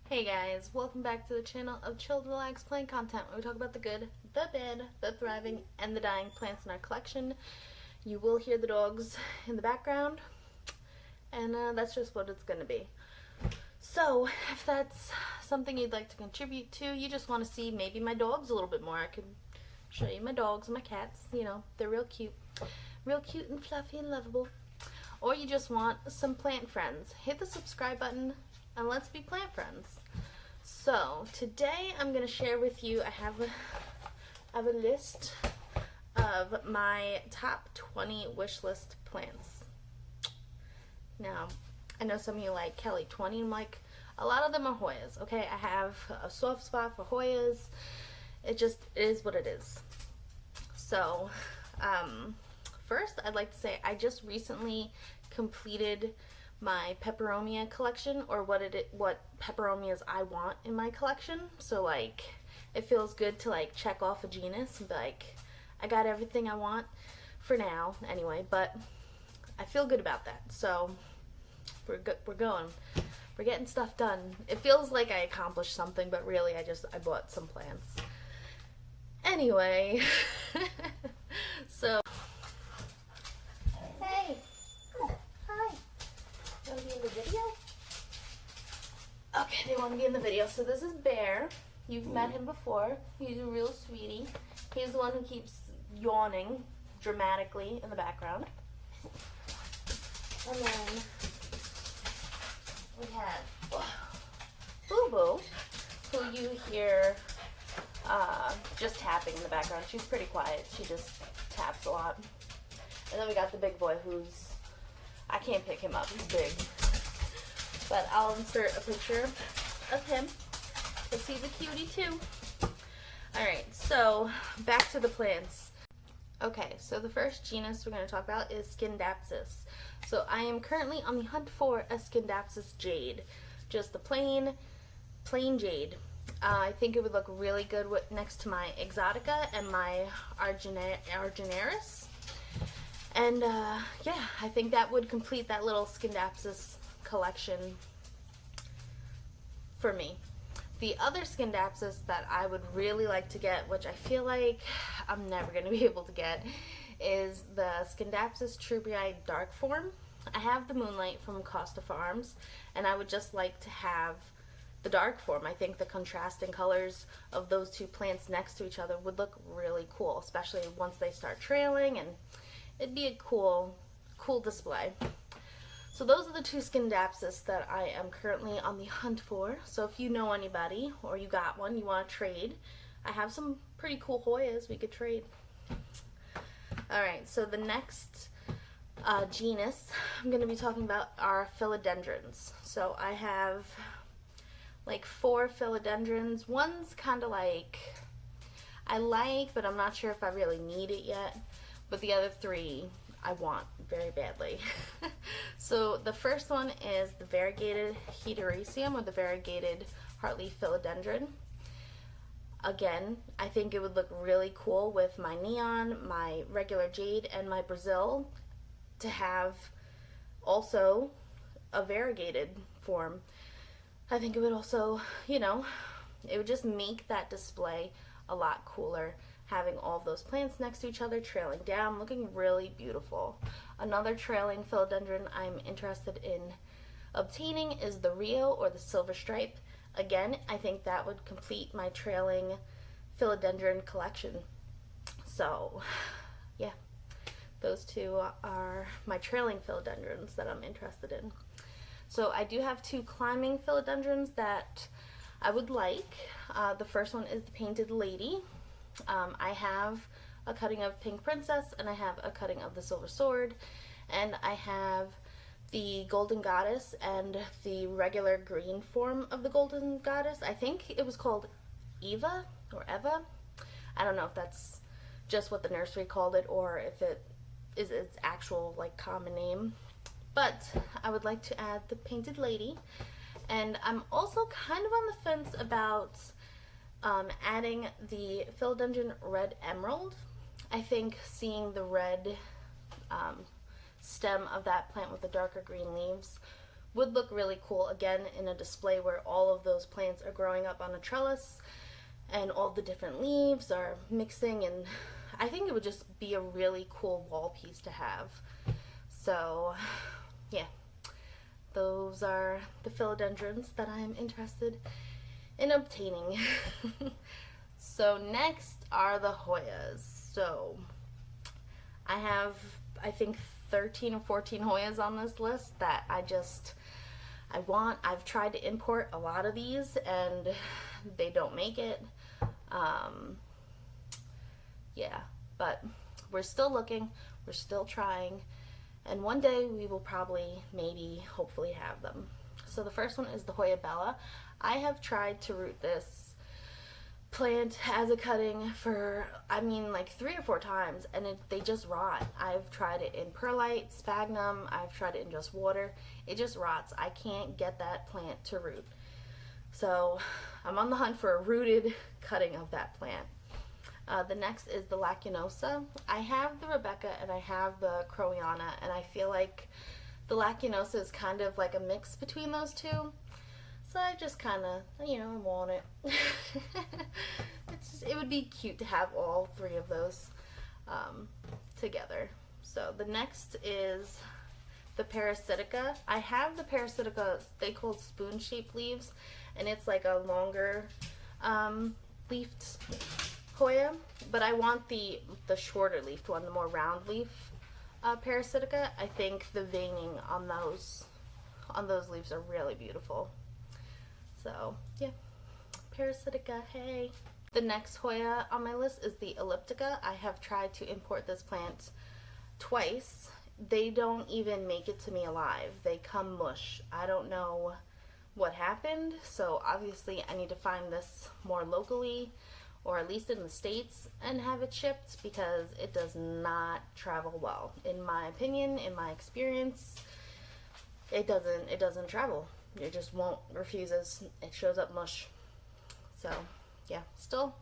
Hey guys, welcome back to the channel of Chill Relax Plant Content, where we talk about the good, the bad, the thriving, and the dying plants in our collection. You will hear the dogs in the background, and that's just what it's going to be. So, if that's something you'd like to contribute to, you just want to see maybe my dogs a little bit more, I could show you my dogs and my cats. You know, they're real cute and fluffy and lovable. Or you just want some plant friends, hit the subscribe button and let's be plant friends. So today I'm going to share with you, I have a list of my top 20 wish list plants. Now, I know some of you like Kelly 20, I'm like, a lot of them are Hoyas, okay? I have a soft spot for Hoyas. It just is what it is. So, first I'd like to say I just recently completed my peperomia collection, or what peperomias I want in my collection. So like, it feels good to like check off a genus and be like, I got everything I want for now anyway, but I feel good about that. So we're getting stuff done. It feels like I accomplished something, but really I bought some plants anyway. So hey, hi. Want to be in the video? Okay, they want to be in the video. So this is Bear. You've met him before. He's a real sweetie. He's the one who keeps yawning dramatically in the background. And then we have Boo Boo, who you hear just tapping in the background. She's pretty quiet. She just taps a lot. And then we got the big boy who's, I can't pick him up, he's big. But I'll insert a picture of him, because he's a cutie too. Alright, so back to the plants. Okay, so the first genus we're going to talk about is Scindapsus. So I am currently on the hunt for a Scindapsus Jade. Just the plain jade. I think it would look really good next to my Exotica and my Argentaris. And yeah, I think that would complete that little Scindapsus collection for me. The other Scindapsus that I would really like to get, which I feel like I'm never going to be able to get, is the Scindapsus Treubii dark form. I have the Moonlight from Costa Farms, and I would just like to have the dark form. I think the contrasting colors of those two plants next to each other would look really cool, especially once they start trailing, and it'd be a cool display. So those are the two Scindapsus that I am currently on the hunt for. So if you know anybody, or you got one, you want to trade, I have some pretty cool Hoyas we could trade. Alright, so the next genus I'm going to be talking about are philodendrons. So I have like 4 philodendrons. One's kind of like, I like, but I'm not sure if I really need it yet. But the other 3 I want very badly. So the first one is the Variegated Hederaceum, or the Variegated Heartleaf Philodendron. Again, I think it would look really cool with my neon, my regular jade, and my Brazil to have also a variegated form. I think it would also, you know, it would just make that display a lot cooler, having all of those plants next to each other, trailing down, looking really beautiful. Another trailing philodendron I'm interested in obtaining is the Rio, or the silver stripe. Again, I think that would complete my trailing philodendron collection. So, yeah, those two are my trailing philodendrons that I'm interested in. So I do have 2 climbing philodendrons that I would like. The first one is the Painted Lady. I have a cutting of Pink Princess, and I have a cutting of the Silver Sword, and I have the Golden Goddess and the regular green form of the Golden Goddess. I think it was called Eva or Eva. I don't know if that's just what the nursery called it, or if it is its actual like common name. But I would like to add the Painted Lady, and I'm also kind of on the fence about adding the Philodendron Red Emerald. I think seeing the red stem of that plant with the darker green leaves would look really cool again in a display where all of those plants are growing up on a trellis and all the different leaves are mixing, and I think it would just be a really cool wall piece to have. So yeah, those are the philodendrons that I'm interested in obtaining. So next are the Hoyas. So I have, I think, 13 or 14 Hoyas on this list that I want. I've tried to import a lot of these and they don't make it. Yeah, but we're still looking, we're still trying, and one day we will probably, maybe, hopefully have them. So the first one is the Hoya Bella. I have tried to root this plant as a cutting for, I mean, like 3 or 4 times, and they just rot. I've tried it in perlite, sphagnum, I've tried it in just water. It just rots. I can't get that plant to root. So I'm on the hunt for a rooted cutting of that plant. The next is the Lacunosa. I have the Rebecca and I have the Crowiana, and I feel like the Lacunosa is kind of like a mix between those two. So I just kind of, I want it. It would be cute to have all 3 of those together. So the next is the Parasitica. I have the Parasitica, they called spoon-shaped leaves, and it's like a longer leafed Hoya, but I want the shorter leafed one, the more round leaf Parasitica. I think the veining on those leaves are really beautiful. So yeah, Parasitica, hey. The next Hoya on my list is the Elliptica. I have tried to import this plant twice. They don't even make it to me alive. They come mush. I don't know what happened, so obviously I need to find this more locally, or at least in the States, and have it shipped, because it does not travel well. In my opinion, in my experience, it doesn't travel. It just won't, refuses. It shows up mush. So yeah, still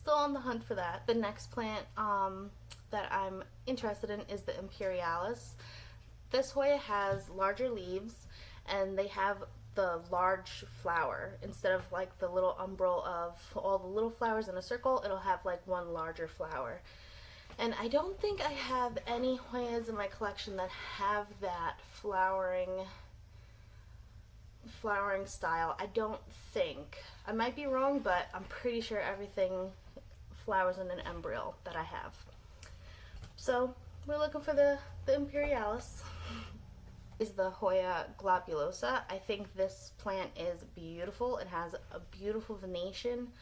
on the hunt for that. The next plant that I'm interested in is the Imperialis. This Hoya has larger leaves, and they have the large flower. Instead of like the little umbel of all the little flowers in a circle, it'll have like one larger flower. And I don't think I have any Hoyas in my collection that have that flowering style. I don't think. I might be wrong, but I'm pretty sure everything flowers in an embryo that I have. So we're looking for the Imperialis. Is the Hoya Globulosa. I think this plant is beautiful. It has a beautiful venation.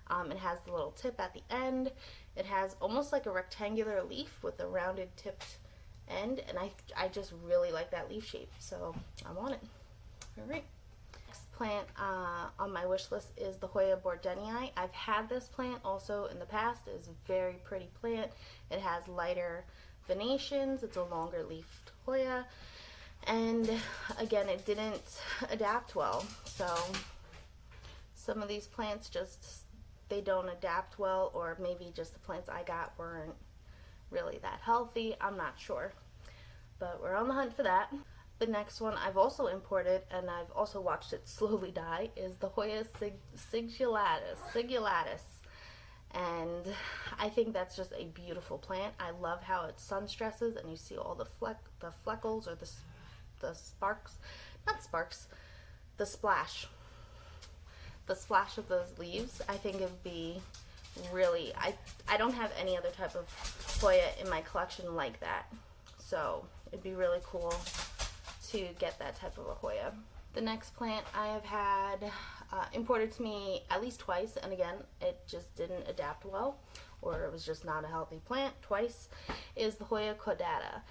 It has the little tip at the end. It has almost like a rectangular leaf with a rounded tipped end, and I just really like that leaf shape, so I want it. All right. Next plant on my wish list is the Hoya Bordenii. I've had this plant also in the past. It's a very pretty plant. It has lighter venations. It's a longer leafed Hoya. And again, it didn't adapt well, so some of these plants they don't adapt well, or maybe just the plants I got weren't really that healthy. I'm not sure, but we're on the hunt for that. The next one I've also imported, and I've also watched it slowly die, is the Hoya Sigillatis. And I think that's just a beautiful plant. I love how it sun stresses, and you see all the fleckles, or the sparks, not sparks, the splash of those leaves. I think it would be really, I don't have any other type of Hoya in my collection like that, so it'd be really cool to get that type of a Hoya. The next plant I have had imported to me at least twice, and again, it just didn't adapt well, or it was just not a healthy plant twice, is the Hoya Caudata.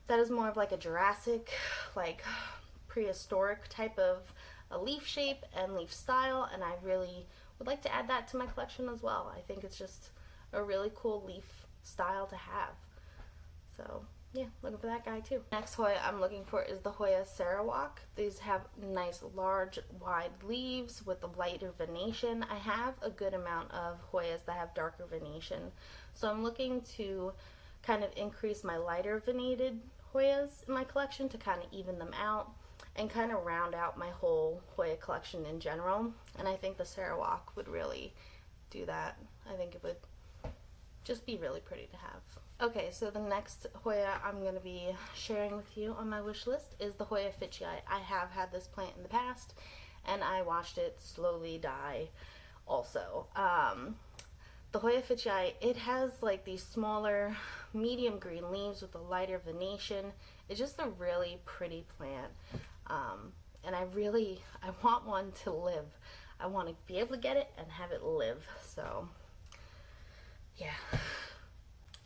That is more of like a Jurassic, like prehistoric type of a leaf shape and leaf style, and I really would like to add that to my collection as well. I think it's just a really cool leaf style to have. So yeah, looking for that guy too. Next Hoya I'm looking for is the Hoya Sarawak. These have nice large wide leaves with the lighter venation. I have a good amount of Hoyas that have darker venation, so I'm looking to kind of increase my lighter venated Hoyas in my collection to kind of even them out. and kind of round out my whole Hoya collection in general. And I think the Sarawak would really do that. I think it would just be really pretty to have. Okay, so the next Hoya I'm going to be sharing with you on my wish list is the Hoya Fitchi. I have had this plant in the past, and I watched it slowly die also. The Hoya Fitchi, it has like these smaller, medium green leaves with a lighter venation. It's just a really pretty plant. And I want one to live. I want to be able to get it and have it live. So, yeah.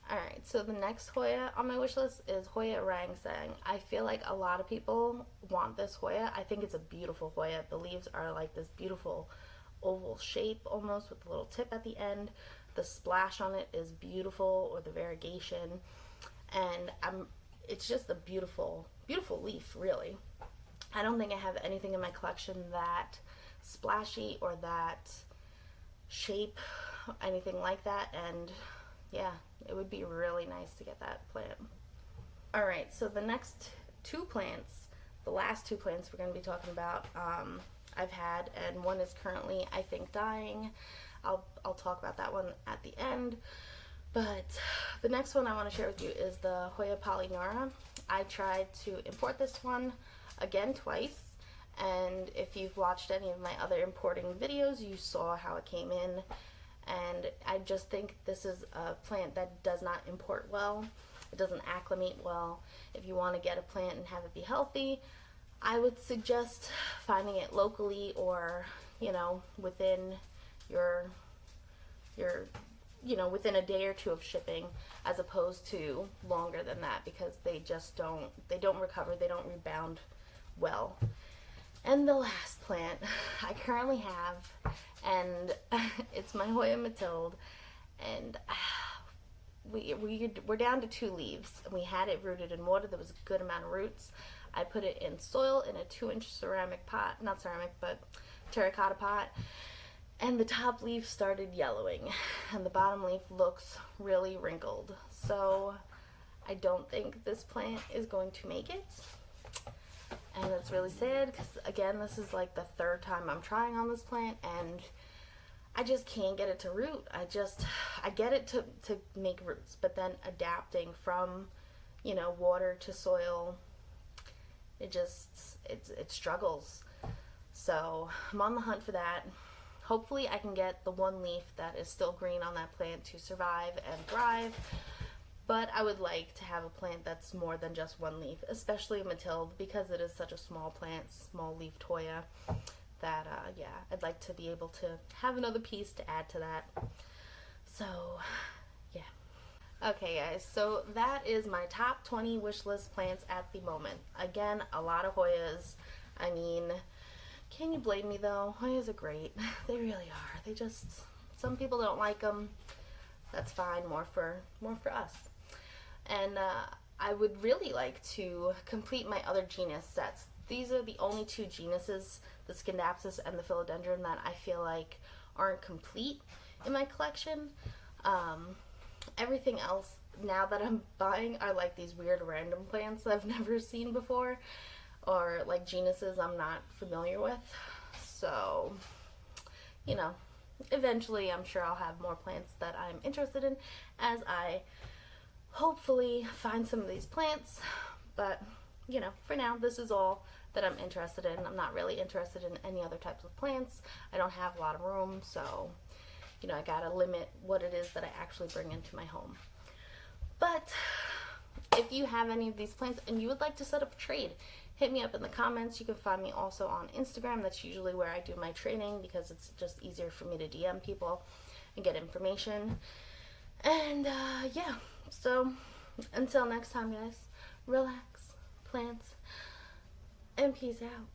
Alright, so the next Hoya on my wish list is Hoya Rangsan. I feel like a lot of people want this Hoya. I think it's a beautiful Hoya. The leaves are like this beautiful oval shape almost with a little tip at the end. The splash on it is beautiful, or the variegation. And it's just a beautiful, beautiful leaf, really. I don't think I have anything in my collection that splashy or that shape, anything like that, and yeah, it would be really nice to get that plant. Alright, so the next two plants, the last two plants we're going to be talking about, I've had, and one is currently, I think, dying. I'll talk about that one at the end. But the next one I want to share with you is the Hoya Polyneura. I tried to import this one again twice, and if you've watched any of my other importing videos, you saw how it came in, and I just think this is a plant that does not import well. It doesn't acclimate well. If you want to get a plant and have it be healthy, I would suggest finding it locally, or within your within a day or two of shipping, as opposed to longer than that, because they don't recover, they don't rebound well. And the last plant I currently have, and it's my Hoya Mathilde, and we're down to 2 leaves, and we had it rooted in water. There was a good amount of roots. I put it in soil in a 2-inch ceramic pot, not ceramic, but terracotta pot, and the top leaf started yellowing, and the bottom leaf looks really wrinkled. So I don't think this plant is going to make it, and it's really sad, because again, this is like the 3rd time I'm trying on this plant, and I just can't get it to root. I get it to make roots, but then adapting from water to soil, it struggles. So I'm on the hunt for that. Hopefully I can get the one leaf that is still green on that plant to survive and thrive, but I would like to have a plant that's more than just one leaf, especially Mathilde, because it is such a small plant, small leafed Hoya, that yeah, I'd like to be able to have another piece to add to that. So yeah. Okay guys, so that is my top 20 wish list plants at the moment. Again, a lot of Hoyas. I mean, can you blame me though? Hoyas are great. They really are. Some people don't like them. That's fine. More for us. And I would really like to complete my other genus sets. These are the only 2 genuses, the Scindapsus and the Philodendron, that I feel like aren't complete in my collection. Everything else now that I'm buying are like these weird random plants I've never seen before, or like genuses I'm not familiar with. So, eventually I'm sure I'll have more plants that I'm interested in as I hopefully find some of these plants. But, for now, this is all that I'm interested in. I'm not really interested in any other types of plants. I don't have a lot of room, so, I gotta limit what it is that I actually bring into my home. But if you have any of these plants and you would like to set up a trade, hit me up in the comments. You can find me also on Instagram. That's usually where I do my trading, because it's just easier for me to DM people and get information. And yeah, so until next time guys, relax, plants, and peace out.